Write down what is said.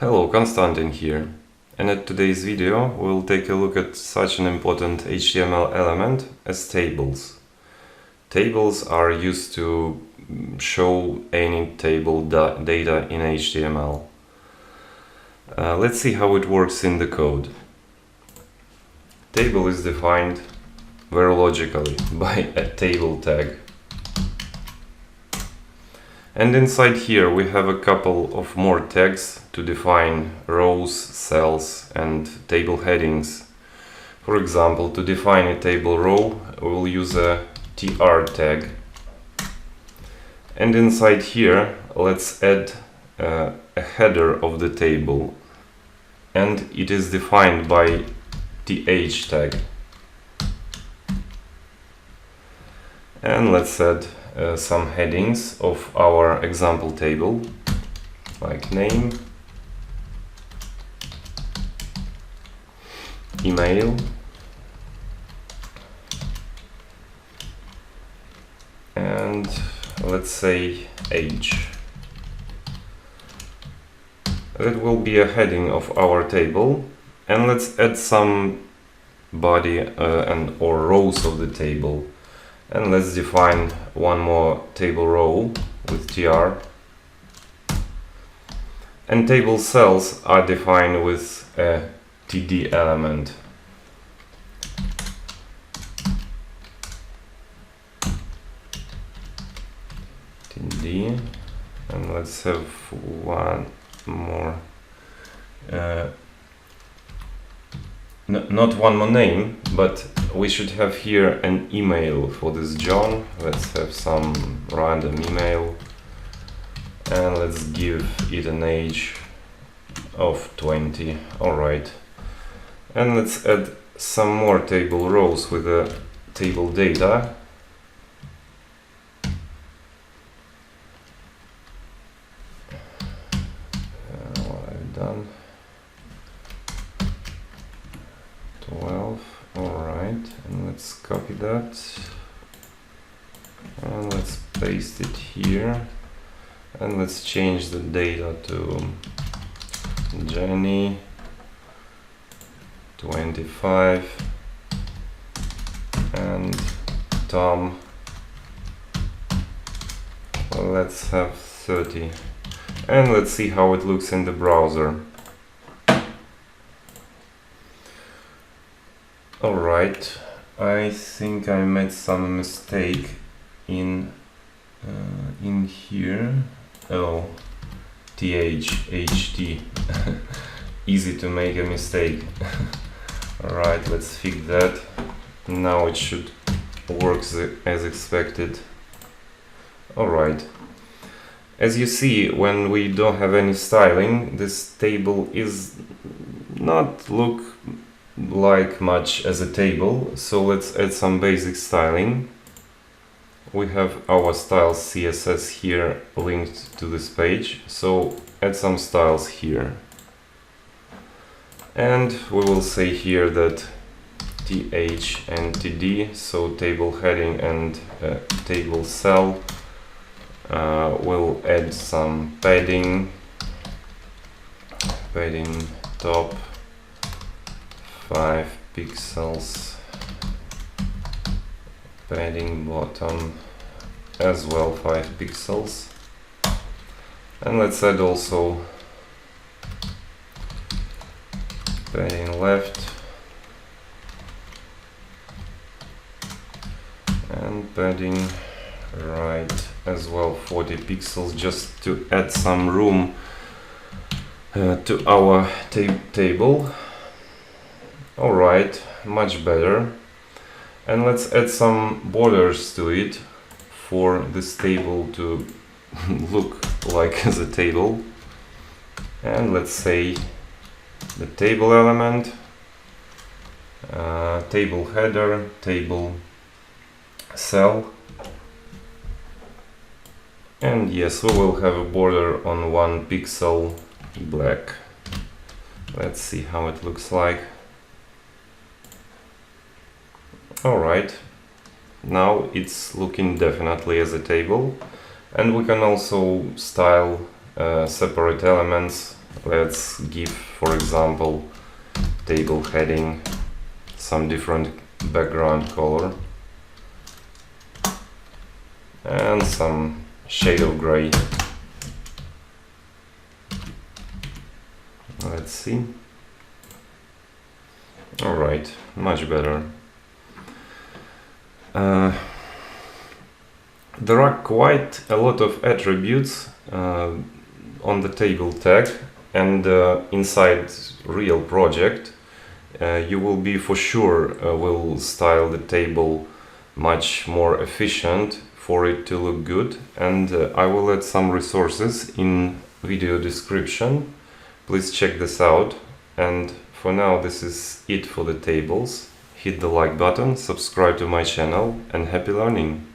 Hello, Konstantin here, and in today's video we'll take a look at such an important HTML element as tables. Tables are used to show any table data in HTML. Let's see how it works in the code. Table is defined very logically by a table tag. And inside here we have a couple of more tags to define rows, cells and table headings. For example, to define a table row, we will use a tr tag. And inside here, let's add a header of the table. And it is defined by th tag. And let's add some headings of our example table, like name, email, and let's say age. That will be a heading of our table, and let's add some body or rows of the table. And let's define one more table row with tr. And table cells are defined with a td element. td, and let's have one more. Not one more name, but we should have here an email for this John. Let's have some random email and let's give it an age of 20. Alright, and let's add some more table rows with the table data. What I've done, 12. Alright, and let's copy that and let's paste it here, and let's change the data to Jenny 25 and Tom, well, let's have 30, and let's see how it looks in the browser. Alright, I think I made some mistake in here. Oh, ht. Easy to make a mistake. Alright, let's fix that. Now it should work as expected. Alright. As you see, when we don't have any styling, this table is not look like much as a table, so let's add some basic styling. We have our styles CSS here linked to this page, so add some styles here. And we will say here that th and td, so table heading and table cell, will add some padding top 5 pixels, padding bottom as well 5 pixels, and let's add also padding left and padding right as well 40 pixels, just to add some room to our table. Alright, much better. And let's add some borders to it for this table to look like as a table. And let's say the table element, table header, table cell. And yes, we will have a border on 1 pixel black. Let's see how it looks like. Alright, now it's looking definitely as a table, and we can also style separate elements Let's give, for example, table heading some different background color and some shade of gray. Let's see. Alright, much better. There are quite a lot of attributes on the table tag, and inside real project you will be for sure will style the table much more efficient for it to look good, and I will add some resources in video description. Please check this out, and for now this is it for the tables. Hit the like button, subscribe to my channel, and happy learning!